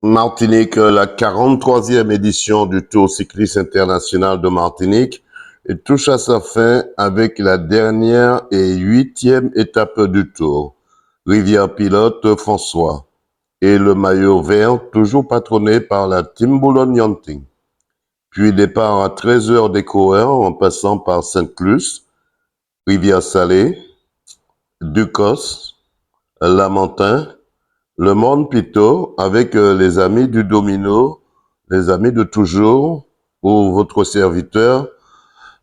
Martinique, la 43e édition du Tour cycliste international de Martinique touche à sa fin avec la dernière et 8e étape du Tour. Rivière Pilote François et le maillot vert toujours patronné par la Team Boulogne-Yachting. Puis départ à 13h des coureurs en passant par Sainte-Luce, Rivière-Salée, Ducos, Lamentin, Le Monde Pito avec les amis du Domino, les amis de toujours, où votre serviteur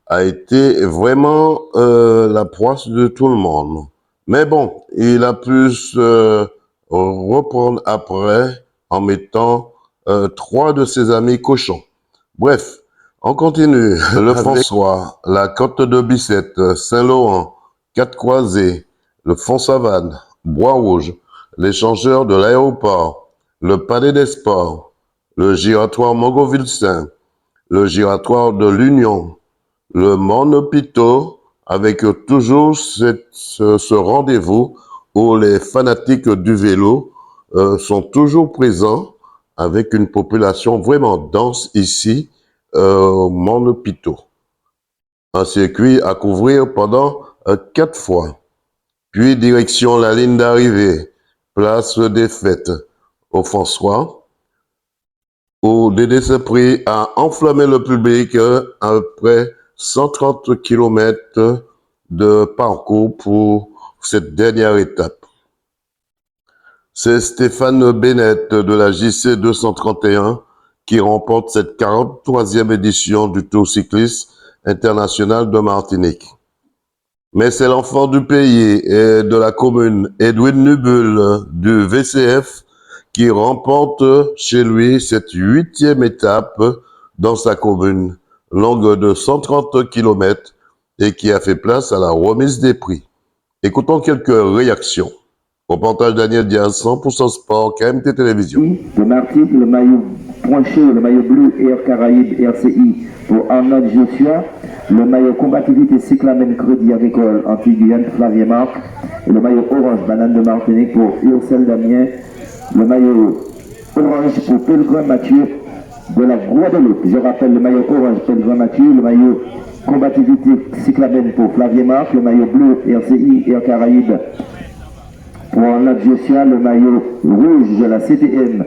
a été vraiment la proie de tout le monde. Mais bon, il a pu se reprendre après en mettant 3 de ses amis cochons. Bref, on continue. Le François, la Côte de Bicêtre, Saint-Laurent, Quatre-Croisés, le Font-Savane, Bois-Rouge, l'échangeur de l'aéroport, le Palais des Sports, le giratoire Mogoville-Saint, le giratoire de l'Union, le Monopito, avec toujours ce rendez-vous où les fanatiques du vélo sont toujours présents avec une population vraiment dense ici au Monopito. Un circuit à couvrir pendant 4 fois. Puis direction la ligne d'arrivée, place des Fêtes au François, où Dédé s'est pris à enflammer le public après 130 km de parcours pour cette dernière étape. C'est Stéphane Bennett de la JC 231 qui remporte cette 43e édition du Tour cycliste international de Martinique. Mais c'est l'enfant du pays et de la commune, Edwin Nubul du VCF, qui remporte chez lui cette 8e étape dans sa commune, longue de 130 km et qui a fait place à la remise des prix. Écoutons quelques réactions. Reportage Daniel Diaz, 100% Sport, KMT Télévision. De Martinique, le maillot point chaud, le maillot bleu Air Caraïbes RCI pour Arnaud Joshua, le maillot combativité Cyclamen Crédit Agricole Antilles Flavien Marc, et le maillot orange Banane de Martinique pour Ursel Damien, le maillot orange pour Pellegrin Mathieu de la Guadeloupe. Je rappelle le maillot orange Pellegrin Mathieu, le maillot combativité Cyclamen pour Flavien Marc, le maillot bleu RCI Air Caraïbes pour Arnaud Joshua, le maillot rouge de la CTM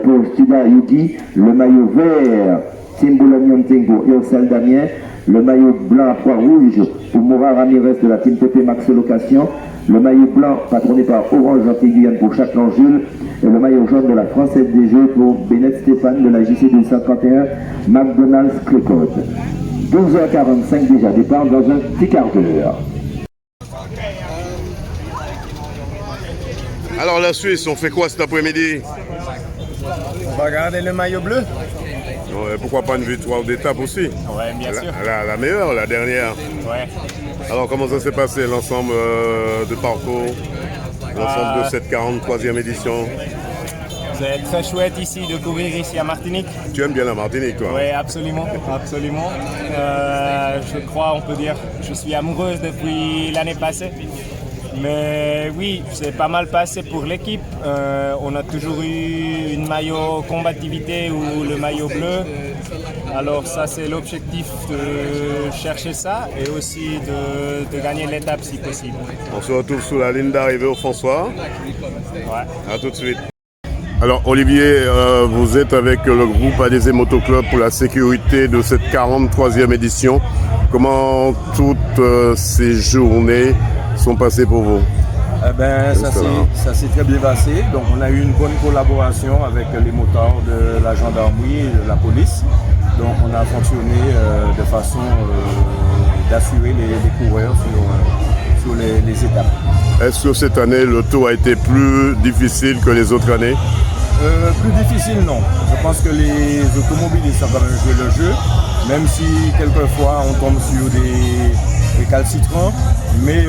pour Studa Yuki, le maillot vert Team Boulogne-Yachting pour Ursel Damien, le maillot blanc à poids rouge pour Moura Ramirez de la Team TP Max Location, le maillot blanc patronné par Orange Antilles pour Châtelain Jules et le maillot jaune de la Française des Jeux pour Bennett Stéphane de la JC 231 McDonald's Clécode. 12h45 déjà, départ dans un petit quart d'heure. Alors la Suisse, on fait quoi cet après-midi? On va garder le maillot bleu. Ouais, pourquoi pas une victoire d'étape aussi? Ouais, bien sûr. La meilleure, la dernière. Ouais. Alors comment ça s'est passé l'ensemble de parcours, l'ensemble de cette 43e édition? C'est très chouette ici de courir ici à Martinique. Tu aimes bien la Martinique, toi? Oui, absolument, absolument. Je crois, on peut dire, je suis amoureuse depuis l'année passée. Mais oui, c'est pas mal passé pour l'équipe. On a toujours eu une maillot combativité ou le maillot bleu. Alors ça, c'est l'objectif de chercher ça et aussi de gagner l'étape si possible. On se retrouve sous la ligne d'arrivée au François. Ouais. À tout de suite. Alors Olivier, vous êtes avec le groupe ADZ Motoclub pour la sécurité de cette 43e édition. Comment toutes ces journées sont passées pour vous? Eh ben, ça s'est très bien passé. Donc, on a eu une bonne collaboration avec les motards de la gendarmerie et de la police. Donc, on a fonctionné de façon d'assurer les coureurs sur les étapes. Est-ce que cette année, le tour a été plus difficile que les autres années? Plus difficile, non. Je pense que les automobilistes ont quand même joué le jeu, même si quelquefois on tombe sur des récalcitrants, mais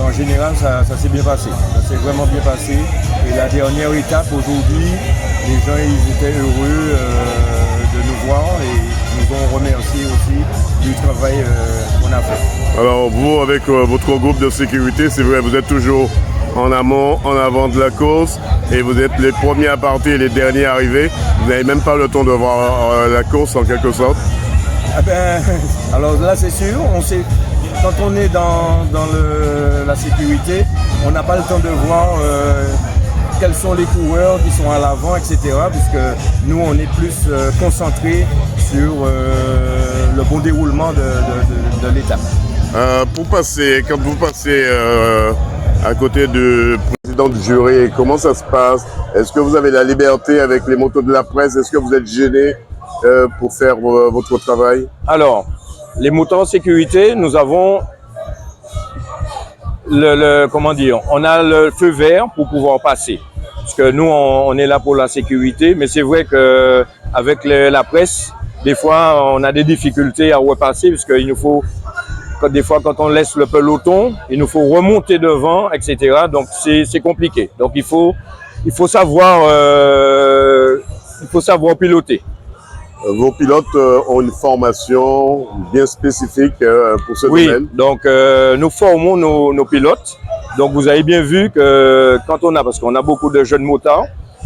en général ça s'est bien passé. Ça s'est vraiment bien passé. Et la dernière étape aujourd'hui, les gens ils étaient heureux de nous voir et nous ont remercié aussi du travail qu'on a fait. Alors vous, avec votre groupe de sécurité, c'est vrai, vous êtes toujours en amont, en avant de la course. et vous êtes les premiers à partir et les derniers arrivés. Vous n'avez même pas le temps de voir la course en quelque sorte. Ah ben, alors là c'est sûr, quand on est dans la sécurité, on n'a pas le temps de voir quels sont les coureurs qui sont à l'avant, etc. Puisque nous on est plus concentrés sur le bon déroulement de l'étape. Quand vous passez à côté du président du jury, comment ça se passe? Est-ce que vous avez la liberté avec les motos de la presse? Est-ce que vous êtes gêné pour faire votre travail? Alors, les motos en sécurité, nous avons on a le feu vert pour pouvoir passer. Parce que nous, on est là pour la sécurité, mais c'est vrai que avec la presse, des fois, on a des difficultés à repasser, parce qu'il nous faut, des fois, quand on laisse le peloton, il nous faut remonter devant, etc. Donc, c'est compliqué. Donc, il faut savoir piloter. Vos pilotes ont une formation bien spécifique pour ce domaine. Oui, donc nous formons nos pilotes. Donc vous avez bien vu que parce qu'on a beaucoup de jeunes motards,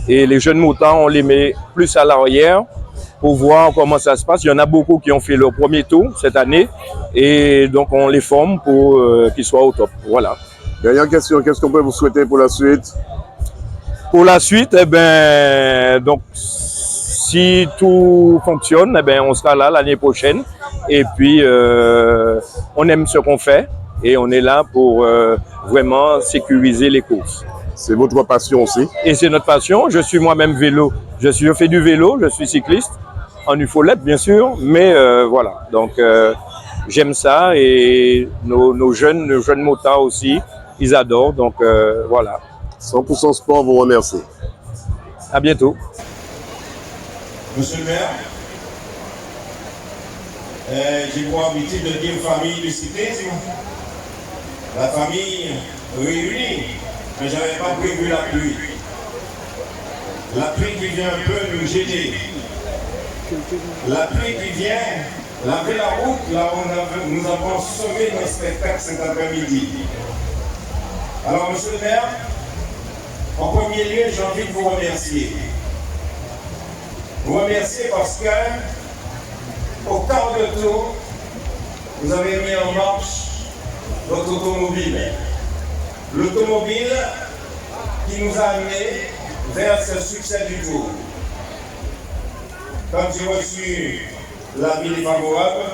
et les jeunes motards, on les met plus à l'arrière pour voir comment ça se passe. Il y en a beaucoup qui ont fait leur premier tour cette année, et donc on les forme pour qu'ils soient au top. Voilà. Dernière question, qu'est-ce qu'on peut vous souhaiter pour la suite? Pour la suite, donc si tout fonctionne, on sera là l'année prochaine. Et puis, on aime ce qu'on fait et on est là pour vraiment sécuriser les courses. C'est votre passion aussi? Et c'est notre passion. Je suis moi-même vélo. Je fais du vélo, je suis cycliste, en ufolette bien sûr, mais voilà. Donc, j'aime ça, et nos jeunes motards aussi, ils adorent. Donc, voilà. 100% Sport vous remercie. À bientôt. Monsieur le maire, j'ai pour habitude de dire famille du cyclisme, la famille réunie, mais je n'avais pas prévu la pluie. La pluie qui vient un peu nous gêner. La pluie qui vient laver la route là où nous avons sauvé notre spectacle cet après-midi. Alors, monsieur le maire, en premier lieu, j'ai envie de vous remercier. Vous remercier parce que, au quart de tour, vous avez mis en marche votre automobile. L'automobile qui nous a amenés vers ce succès du tour. Quand j'ai reçu l'avis défavorable,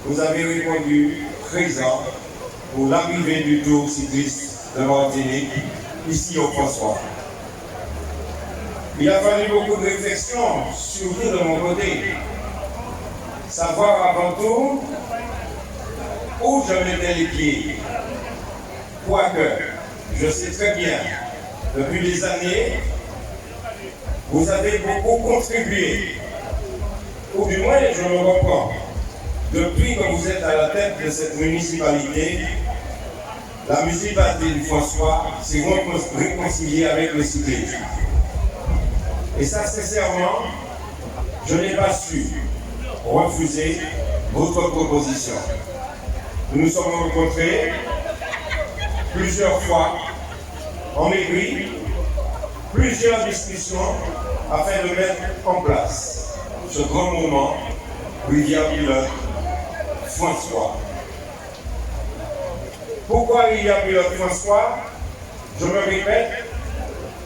vous avez répondu présent pour l'arrivée du tour cycliste de Martinique, ici au François. Il a fallu beaucoup de réflexion, surtout de mon côté. Savoir avant tout où je mettais les pieds. Quoique, je sais très bien, depuis des années, vous avez beaucoup contribué. Ou du moins, je me reprends. Depuis que vous êtes à la tête de cette municipalité, la municipalité du François s'est réconciliée avec le cyclisme. Et ça, sincèrement, je n'ai pas su refuser votre proposition. Nous nous sommes rencontrés plusieurs fois en mairie, plusieurs discussions afin de mettre en place ce grand moment Rivière-Pilote François. Pourquoi Rivière-Pilote François? Je me répète,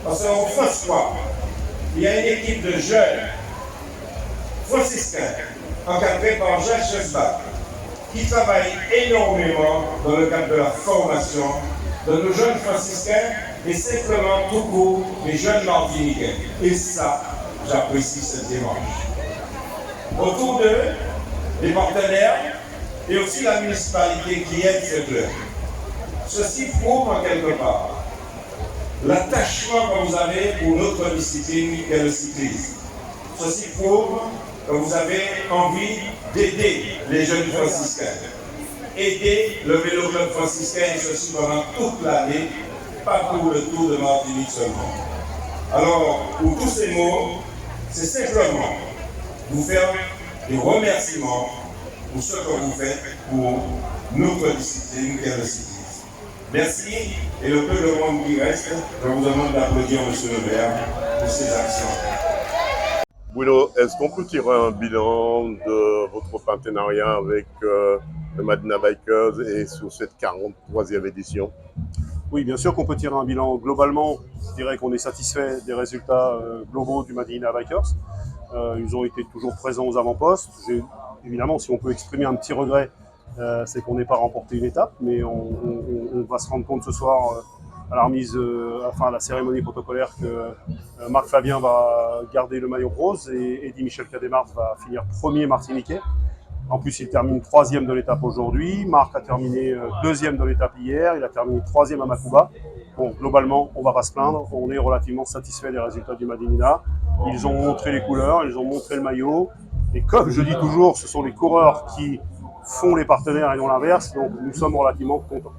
parce qu'au François, il y a une équipe de jeunes franciscains encadrés par Jacques Chesbach qui travaillent énormément dans le cadre de la formation de nos jeunes franciscains et simplement tout court les jeunes martiniquais. Et ça, j'apprécie cette démarche. Autour d'eux, les partenaires et aussi la municipalité qui aide ce club. Ceci prouve en quelque part l'attachement que vous avez pour notre discipline qu'est le cyclisme. Ceci prouve que vous avez envie d'aider les jeunes franciscains. Aider le vélo club franciscain, et ceci pendant toute l'année, pas pour le Tour de Martinique seulement. Alors, pour tous ces mots, c'est simplement vous faire des remerciements pour ce que vous faites pour notre discipline qu'est le cyclisme. Merci. Et le peu de monde qui reste, je vous demande d'applaudir M. Le Maire pour ses actions. Bruno, est-ce qu'on peut tirer un bilan de votre partenariat avec le Madina Bikers et sur cette 43e édition? Oui, bien sûr qu'on peut tirer un bilan. Globalement, je dirais qu'on est satisfait des résultats globaux du Madina Bikers. Ils ont été toujours présents aux avant-postes. Évidemment, si on peut exprimer un petit regret, c'est qu'on n'ait pas remporté une étape, mais on va se rendre compte ce soir à la remise, à la cérémonie protocolaire que Marc Flavien va garder le maillot rose et Eddy Michel Cademart va finir premier martiniquais. En plus, il termine 3e de l'étape aujourd'hui. Marc a terminé 2e de l'étape hier. Il a terminé 3e à Makuba. Bon, globalement, on ne va pas se plaindre. On est relativement satisfait des résultats du Madinina. Ils ont montré les couleurs, ils ont montré le maillot. Et comme je dis toujours, ce sont les coureurs qui font les partenaires et non l'inverse. Donc, nous sommes relativement contents.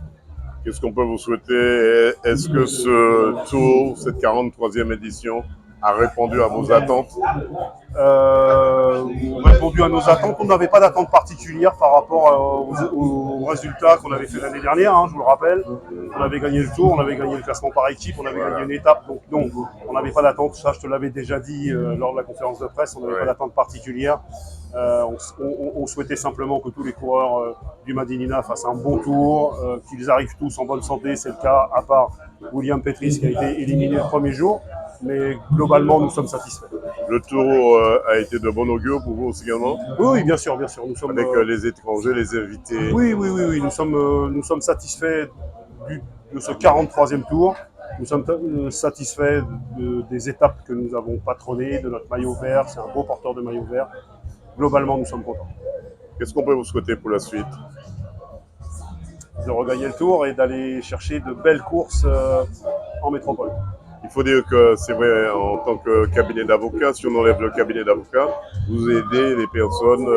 Qu'est-ce qu'on peut vous souhaiter? Est-ce que ce tour, cette 43e édition, a répondu à vos attentes? Répondu à nos attentes. On n'avait pas d'attente particulière par rapport aux résultats qu'on avait fait l'année dernière, hein, je vous le rappelle. On avait gagné le tour, on avait gagné le classement par équipe, on avait gagné une étape, donc non, on n'avait pas d'attente. Ça, je te l'avais déjà dit lors de la conférence de presse, on n'avait pas d'attente particulière. On souhaitait simplement que tous les coureurs du Madinina fassent un bon tour, qu'ils arrivent tous en bonne santé, c'est le cas, à part William Petris qui a été éliminé le premier jour. Mais globalement, nous sommes satisfaits. Le tour a été de bon augure pour vous aussi également? Oui, bien sûr, bien sûr. Nous sommes, avec les étrangers, les invités? Oui, nous sommes satisfaits de ce 43e tour. Nous sommes satisfaits des étapes que nous avons patronnées, de notre maillot vert. C'est un beau porteur de maillot vert. Globalement, nous sommes contents. Qu'est-ce qu'on peut vous souhaiter pour la suite? De regagner le tour et d'aller chercher de belles courses en métropole. Il faut dire que c'est vrai, en tant que cabinet d'avocats, si on enlève le cabinet d'avocats, vous aidez les personnes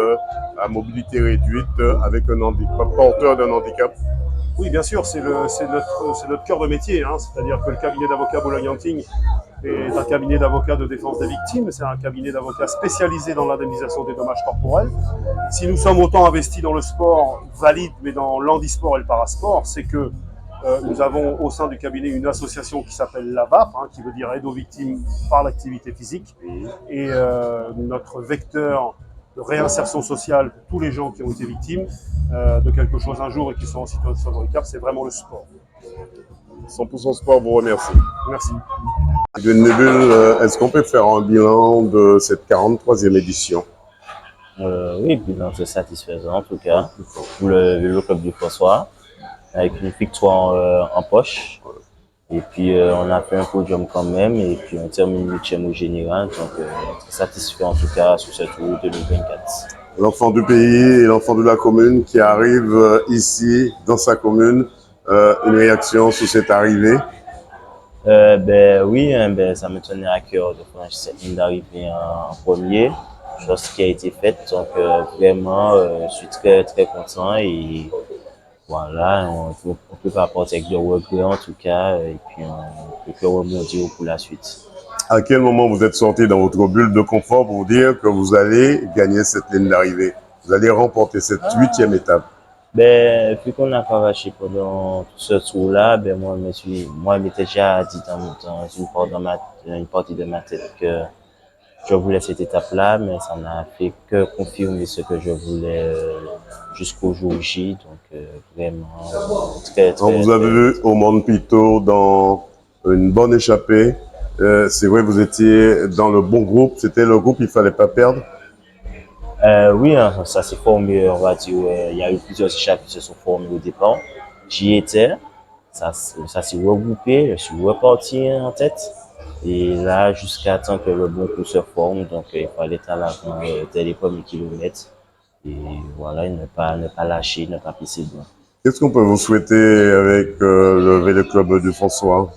à mobilité réduite avec un handicap, porteur d'un handicap. Oui, bien sûr, c'est notre cœur de métier. Hein. C'est-à-dire que le cabinet d'avocats Boulogne-Anting est un cabinet d'avocats de défense des victimes. C'est un cabinet d'avocats spécialisé dans l'indemnisation des dommages corporels. Si nous sommes autant investis dans le sport valide, mais dans l'handisport et le parasport, c'est que nous avons au sein du cabinet une association qui s'appelle l'AVAP, hein, qui veut dire aide aux victimes par l'activité physique. Et notre vecteur de réinsertion sociale pour tous les gens qui ont été victimes de quelque chose un jour et qui sont en situation de handicap, c'est vraiment le sport. 100% Sport vous remercie. Merci. Edwin Nebul, est-ce qu'on peut faire un bilan de cette 43e édition? Oui, bilan c'est satisfaisant en tout cas pour le vélo club du François, avec une victoire en poche. Et puis on a fait un podium quand même et puis on termine 8e au général, donc très satisfait en tout cas sur ce tour 2024. L'enfant du pays et l'enfant de la commune qui arrive ici dans sa commune, une réaction sur cette arrivée? Oui, ça me tenait à cœur de franchir cette ligne d'arrivée en premier, chose qui a été faite, donc vraiment je suis très très content et voilà, on peut pas porter avec de regrets en tout cas, et puis on peut que rebondir pour la suite. À quel moment vous êtes sorti dans votre bulle de confort pour dire que vous allez gagner cette ligne d'arrivée? Vous allez remporter cette 8e étape? Vu qu'on a cravaché pendant tout ce tour-là, moi, je m'étais déjà dit dans une partie de ma tête que je voulais cette étape-là, mais ça n'a fait que confirmer ce que je voulais jusqu'au jour J. Donc, vraiment, très. On vous avez vu au Monde Pito dans une bonne échappée. C'est vrai, vous étiez dans le bon groupe. C'était le groupe qu'il ne fallait pas perdre? Oui, hein, ça s'est formé, on va dire. Il y a eu plusieurs échappées qui se sont formées au départ. J'y étais. Ça s'est regroupé. Je suis reparti en tête. Et là, jusqu'à temps que le bon coup se forme, donc il fallait être à l'avant dès les premiers kilomètres. Et voilà, ne pas lâcher, ne pas pisser dedans. Qu'est-ce qu'on peut vous souhaiter avec le Vélo Club du François?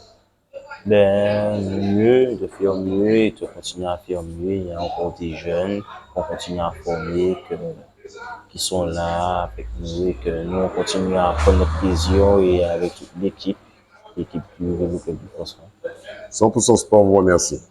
Mieux, de faire mieux et de continuer à faire mieux. Il y a encore des jeunes qu'on continue à former, qui sont là avec nous et que nous, on continue à prendre notre plaisir et avec toute l'équipe du Vélo Club du François. 100% Sport vous remercie.